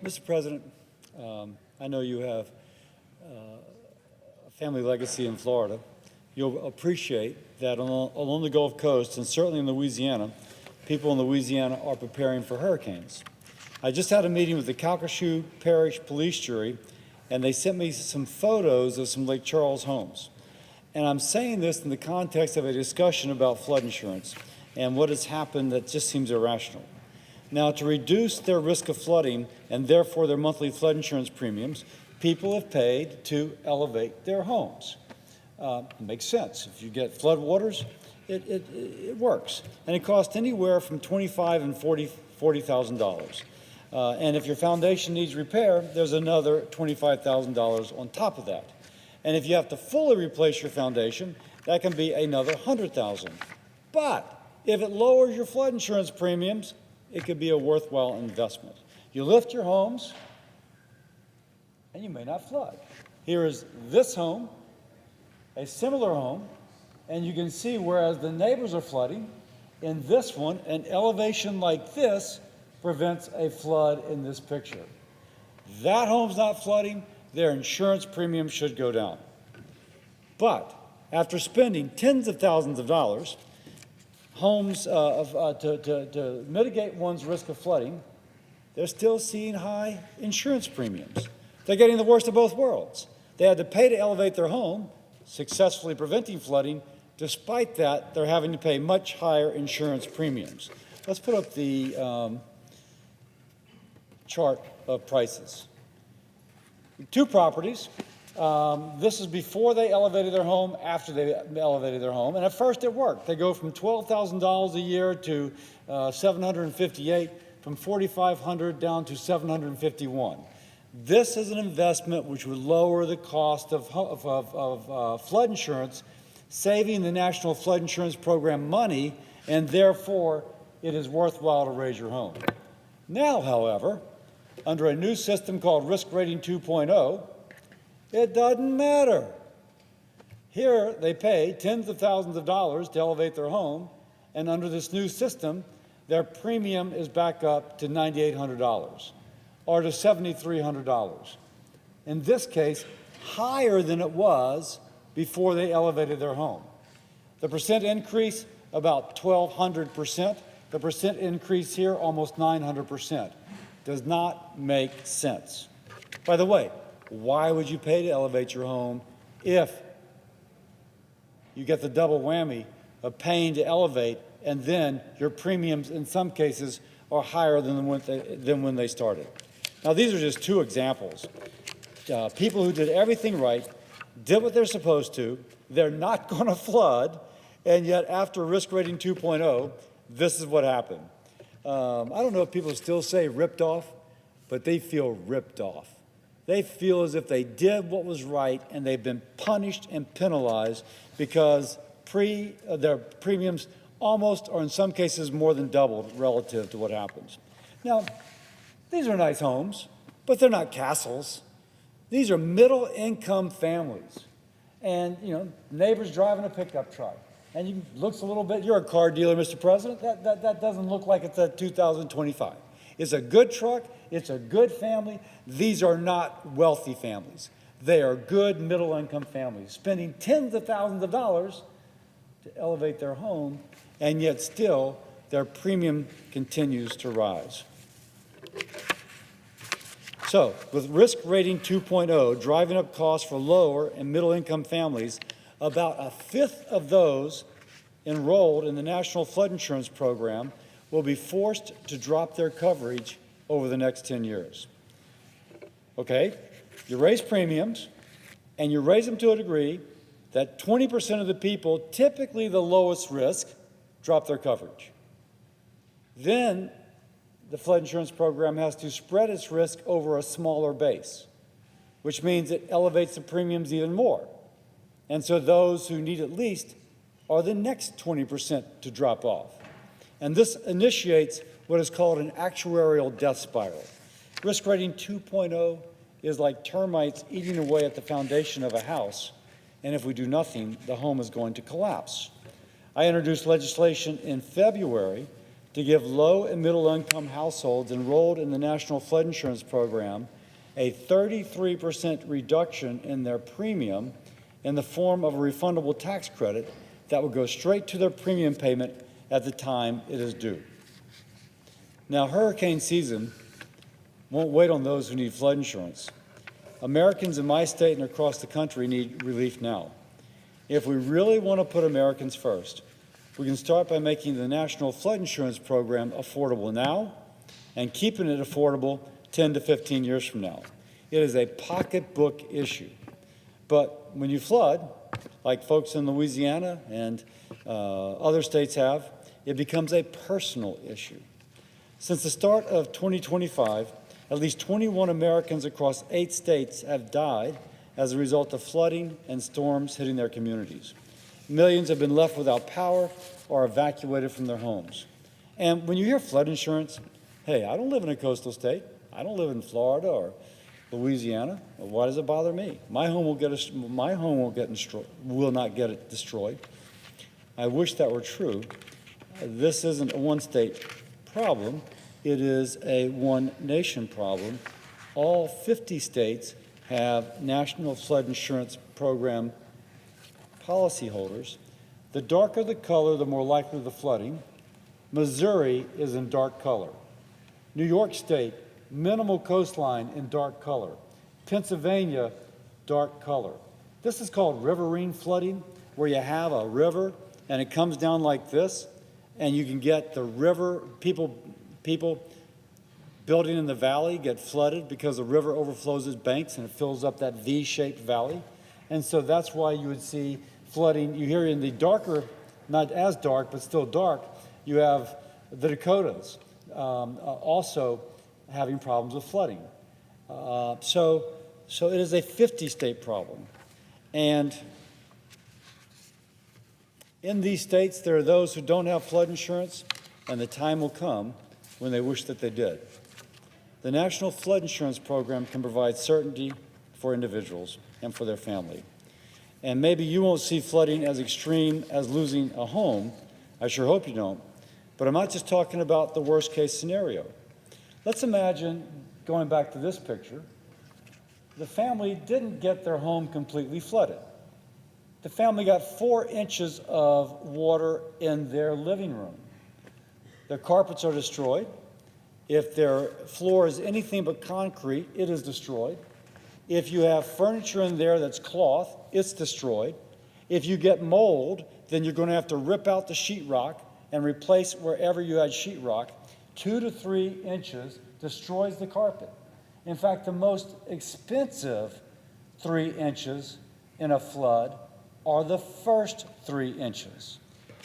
Mr. President, I know you have a family legacy in Florida. You'll appreciate that along the Gulf Coast and certainly in Louisiana, people in Louisiana are preparing for hurricanes. I just had a meeting with the Calcasieu Parish Police Jury, and they sent me some photos of some Lake Charles homes. And I'm saying this in the context of a discussion about flood insurance and what has happened that just seems irrational. Now, to reduce their risk of flooding and therefore their monthly flood insurance premiums, people have paid to elevate their homes. It makes sense. If you get flood waters, it works. And it costs anywhere from $25,000 and $40,000. And if your foundation needs repair, there's another $25,000 on top of that. And if you have to fully replace your foundation, that can be another $100,000. But if it lowers your flood insurance premiums, it could be a worthwhile investment. You lift your homes, and you may not flood. Here is this home, a similar home, and you can see whereas the neighbors are flooding, in this one, an elevation like this prevents a flood in this picture. That home's not flooding, their insurance premium should go down. But after spending tens of thousands of dollars, homes to mitigate one's risk of flooding, they're still seeing high insurance premiums. They're getting the worst of both worlds. They had to pay to elevate their home, successfully preventing flooding. Despite that, they're having to pay much higher insurance premiums. Let's put up the chart of prices. Two properties. This is before they elevated their home, after they elevated their home. And at first it worked. They go from $12,000 a year to $758, from $4,500 down to $751. This is an investment which would lower the cost of flood insurance, saving the National Flood Insurance Program money, and therefore it is worthwhile to raise your home. Now, however, under a new system called Risk Rating 2.0, it doesn't matter. Here, they pay tens of thousands of dollars to elevate their home, and under this new system, their premium is back up to $9,800 or to $7,300. In this case, higher than it was before they elevated their home. The percent increase, about 1,200%. The percent increase here, almost 900%. Does not make sense. By the way, why would you pay to elevate your home if you get the double whammy of paying to elevate and then your premiums in some cases are higher than when they started? Now, these are just two examples. People who did everything right, did what they're supposed to, they're not going to flood, and yet after Risk Rating 2.0, this is what happened. I don't know if people still say ripped off, but they feel ripped off. They feel as if they did what was right and they've been punished and penalized because their premiums almost, or in some cases more than doubled relative to what happens. Now, these are nice homes, but they're not castles. These are middle-income families. And, you know, neighbors driving a pickup truck. And it looks a little bit, you're a car dealer, Mr. President, that doesn't look like it's a 2025. It's a good truck, it's a good family. These are not wealthy families. They are good middle-income families, spending tens of thousands of dollars to elevate their home, and yet still their premium continues to rise. So, with Risk Rating 2.0 driving up costs for lower and middle-income families, about a fifth of those enrolled in the National Flood Insurance Program will be forced to drop their coverage over the next 10 years. Okay, you raise premiums, and you raise them to a degree that 20% of the people, typically the lowest risk, drop their coverage. Then the flood insurance program has to spread its risk over a smaller base, which means it elevates the premiums even more. And so those who need it least are the next 20% to drop off. And this initiates what is called an actuarial death spiral. Risk Rating 2.0 is like termites eating away at the foundation of a house, and if we do nothing, the home is going to collapse. I introduced legislation in February to give low and middle income households enrolled in the National Flood Insurance Program a 33% reduction in their premium in the form of a refundable tax credit that will go straight to their premium payment at the time it is due. Now, hurricane season won't wait on those who need flood insurance. Americans in my state and across the country need relief now. If we really want to put Americans first, we can start by making the National Flood Insurance Program affordable now and keeping it affordable 10 to 15 years from now. It is a pocketbook issue. But when you flood, like folks in Louisiana and other states have, it becomes a personal issue. Since the start of 2025, at least 21 Americans across 8 states have died as a result of flooding and storms hitting their communities. Millions have been left without power or evacuated from their homes. And when you hear flood insurance, hey, I don't live in a coastal state. I don't live in Florida or Louisiana. Well, why does it bother me? My home will not get it destroyed. I wish that were true. This isn't a one-state problem. It is a one-nation problem. All 50 states have National Flood Insurance Program policyholders. The darker the color, the more likely the flooding. Missouri is in dark color. New York State, minimal coastline in dark color. Pennsylvania, dark color. This is called riverine flooding, where you have a river and it comes down like this, and you can get the river, people building in the valley get flooded because the river overflows its banks and it fills up that V-shaped valley. And so that's why you would see flooding. You hear in the darker, not as dark, but still dark, you have the Dakotas also having problems with flooding. So it is a 50-state problem. And in these states, there are those who don't have flood insurance, and the time will come when they wish that they did. The National Flood Insurance Program can provide certainty for individuals and for their family. And maybe you won't see flooding as extreme as losing a home. I sure hope you don't. But I'm not just talking about the worst case scenario. Let's imagine, going back to this picture, the family didn't get their home completely flooded. The family got 4 inches of water in their living room. Their carpets are destroyed. If their floor is anything but concrete, it is destroyed. If you have furniture in there that's cloth, it's destroyed. If you get mold, then you're going to have to rip out the sheetrock and replace wherever you had sheetrock. 2 to 3 inches destroys the carpet. In fact, the most expensive 3 inches in a flood are the first 3 inches.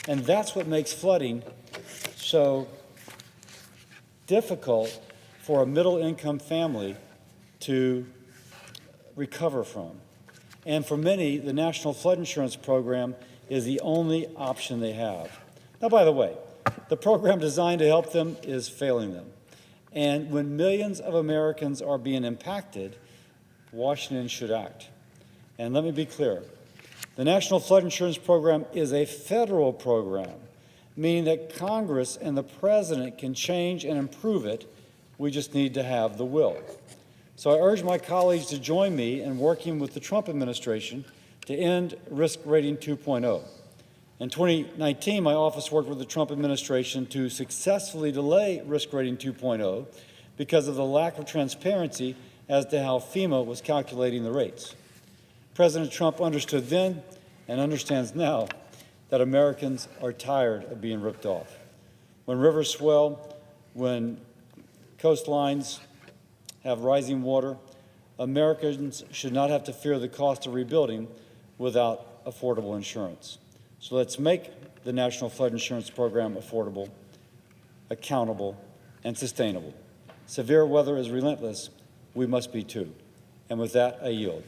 And that's what makes flooding so difficult for a middle-income family to recover from. And for many, the National Flood Insurance Program is the only option they have. Now, by the way, the program designed to help them is failing them. And when millions of Americans are being impacted, Washington should act. And let me be clear. The National Flood Insurance Program is a federal program, meaning that Congress and the President can change and improve it. We just need to have the will. So I urge my colleagues to join me in working with the Trump administration to end Risk Rating 2.0. In 2019, my office worked with the Trump administration to successfully delay Risk Rating 2.0 because of the lack of transparency as to how FEMA was calculating the rates. President Trump understood then and understands now that Americans are tired of being ripped off. When rivers swell, when coastlines have rising water, Americans should not have to fear the cost of rebuilding without affordable insurance. So let's make the National Flood Insurance Program affordable, accountable, and sustainable. Severe weather is relentless. We must be too. And with that, I yield.